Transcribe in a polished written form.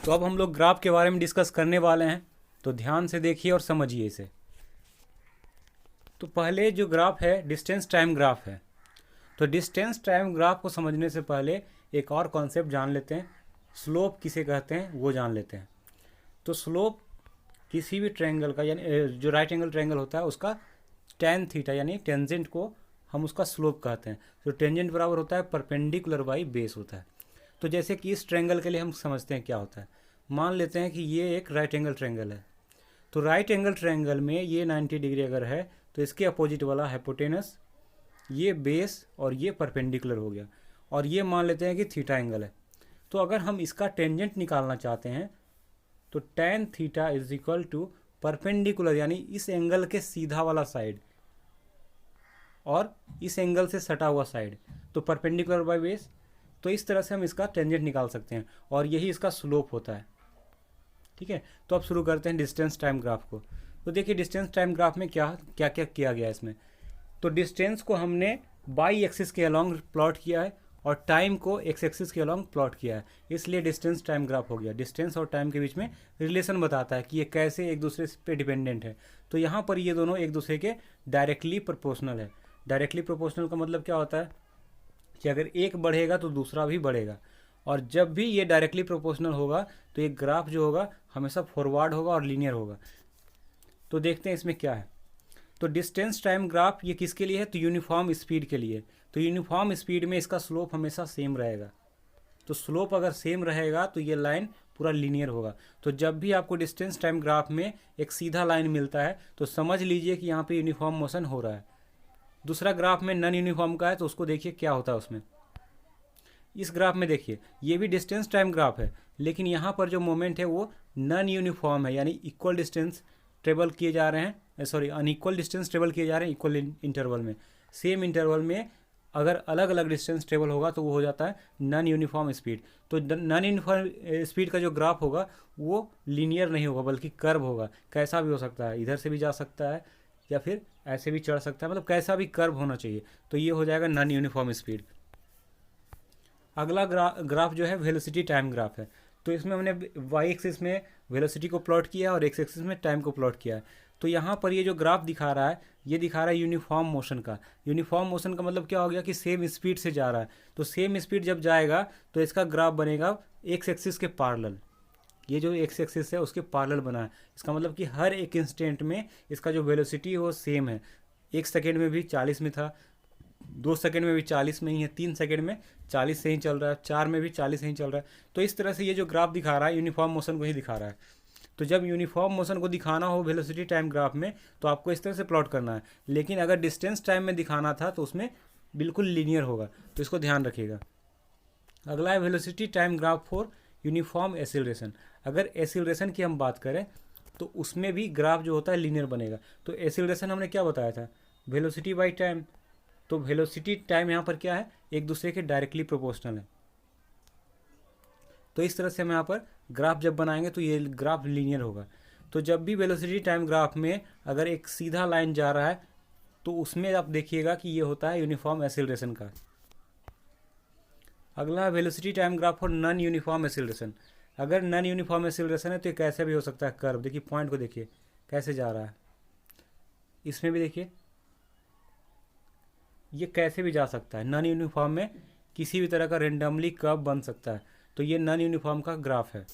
तो अब हम लोग ग्राफ के बारे में डिस्कस करने वाले हैं, तो ध्यान से देखिए और समझिए इसे। तो पहले जो ग्राफ है डिस्टेंस टाइम ग्राफ है। तो डिस्टेंस टाइम ग्राफ को समझने से पहले एक और कॉन्सेप्ट जान लेते हैं, स्लोप किसे कहते हैं वो जान लेते हैं। तो स्लोप किसी भी ट्रायंगल का, यानी जो राइट एंगल ट्रायंगल होता है उसका tan थीटा यानी टेंजेंट को हम उसका स्लोप कहते हैं। तो टेंजेंट बराबर होता है परपेंडिकुलर बाई बेस होता है। तो जैसे कि इस ट्रायंगल के लिए हम समझते हैं क्या होता है। मान लेते हैं कि ये एक राइट एंगल ट्रायंगल है। तो राइट एंगल ट्रायंगल में ये 90 डिग्री अगर है तो इसके अपोजिट वाला हाइपोटेनस, ये बेस और ये परपेंडिकुलर हो गया, और ये मान लेते हैं कि थीटा एंगल है। तो अगर हम इसका टेंजेंट निकालना चाहते हैं तो tan theta is equal to perpendicular यानी इस एंगल के सीधा वाला साइड और इस एंगल से सटा हुआ साइड, तो परपेंडिकुलर बाय बेस। तो इस तरह से हम इसका टेंजेंट निकाल सकते हैं और यही इसका स्लोप होता है। ठीक है, तो अब शुरू करते हैं डिस्टेंस टाइम ग्राफ को। तो देखिए डिस्टेंस टाइम ग्राफ में क्या क्या क्या किया गया है इसमें। तो डिस्टेंस को हमने बाई एक्सिस के अलॉन्ग प्लॉट किया है और टाइम को एक्स एक्सिस के अलॉन्ग प्लॉट किया है, इसलिए डिस्टेंस टाइम ग्राफ हो गया। डिस्टेंस और टाइम के बीच में रिलेशन बताता है कि ये कैसे एक दूसरे पे डिपेंडेंट है। तो यहाँ पर ये दोनों एक दूसरे के डायरेक्टली प्रोपोर्शनल है। डायरेक्टली प्रोपोर्शनल का मतलब क्या होता है कि अगर एक बढ़ेगा तो दूसरा भी बढ़ेगा, और जब भी ये डायरेक्टली प्रोपोर्शनल होगा तो ये ग्राफ जो होगा हमेशा फॉरवर्ड होगा और लीनियर होगा। तो देखते हैं इसमें क्या है। तो डिस्टेंस टाइम ग्राफ ये किसके लिए है, तो यूनिफॉर्म स्पीड के लिए। तो यूनिफॉर्म स्पीड में इसका स्लोप हमेशा सेम रहेगा। तो स्लोप अगर सेम रहेगा तो ये लाइन पूरा लीनियर होगा। तो जब भी आपको डिस्टेंस टाइम ग्राफ में एक सीधा लाइन मिलता है तो समझ लीजिए कि यहाँ पे यूनिफॉर्म मोशन हो रहा है। दूसरा ग्राफ में नॉन यूनिफॉर्म का है तो उसको देखिए क्या होता है उसमें। इस ग्राफ में देखिए ये भी डिस्टेंस टाइम ग्राफ है, लेकिन यहाँ पर जो मोमेंट है वो नॉन यूनिफॉर्म है, यानी इक्वल डिस्टेंस ट्रेवल किए जा रहे हैं, सॉरी अनइक्वल डिस्टेंस ट्रेवल किए जा रहे हैं इक्वल इंटरवल में। सेम इंटरवल में अगर अलग अलग डिस्टेंस ट्रेवल होगा तो वो हो जाता है नॉन यूनिफॉर्म स्पीड। तो नॉन यूनिफॉर्म स्पीड का जो ग्राफ होगा वो लीनियर नहीं होगा बल्कि कर्व होगा। कैसा भी हो सकता है, इधर से भी जा सकता है या फिर ऐसे भी चढ़ सकता है, मतलब कैसा भी कर्व होना चाहिए। तो ये हो जाएगा नॉन यूनिफॉर्म स्पीड। अगला ग्राफ जो है वेलोसिटी टाइम ग्राफ है। तो इसमें हमने वाई एक्सिस में वेलोसिटी को प्लॉट किया और एक्स एक्सिस में टाइम को प्लॉट किया है। तो यहाँ पर ये जो ग्राफ दिखा रहा है ये दिखा रहा है यूनिफॉर्म मोशन का। यूनिफॉर्म मोशन का मतलब क्या हो गया कि सेम स्पीड से जा रहा है। तो सेम स्पीड जब जाएगा तो इसका ग्राफ बनेगा एक्स एक्सिस के पैरेलल। ये जो एक्स एक्सिस है उसके पैरेलल बना है। इसका मतलब कि हर एक इंस्टेंट में इसका जो वेलोसिटी है वो सेम है। 1 सेकेंड में भी 40 में था, 2 सेकेंड में भी 40 में ही है, 3 सेकेंड में 40 से ही चल रहा है, 4 में भी 40 से ही चल रहा है। तो इस तरह से ये जो ग्राफ दिखा रहा है यूनिफॉर्म मोशन को ही दिखा रहा है। तो जब यूनिफॉर्म मोशन को दिखाना हो वेलोसिटी टाइम ग्राफ में तो आपको इस तरह से प्लॉट करना है, लेकिन अगर डिस्टेंस टाइम में दिखाना था तो उसमें बिल्कुल लीनियर होगा। तो इसको ध्यान रखिएगा। अगला है velocity time graph for uniform acceleration. अगर एसिलरेशन की हम बात करें तो उसमें भी ग्राफ जो होता है लीनियर बनेगा। तो एसिलरेशन हमने क्या बताया था, वेलोसिटी बाई टाइम। तो वेलोसिटी टाइम यहाँ पर क्या है, एक दूसरे के डायरेक्टली प्रोपोर्शनल है। तो इस तरह से हम यहाँ पर ग्राफ जब बनाएंगे तो ये ग्राफ लीनियर होगा। तो जब भी वेलोसिटी टाइम ग्राफ में अगर एक सीधा लाइन जा रहा है तो उसमें आप देखिएगा कि ये होता है यूनिफॉर्म एसिलरेशन का। अगला velocity time graph for non uniform acceleration. अगर नॉन यूनिफॉर्म एसिलरेशन है तो ये कैसे भी हो सकता है कर्व। देखिए पॉइंट को देखिए कैसे जा रहा है, इसमें भी देखिए ये कैसे भी जा सकता है। नॉन यूनिफॉर्म में किसी भी तरह का रेंडमली कर्व बन सकता है। तो ये नॉन यूनिफॉर्म का ग्राफ है।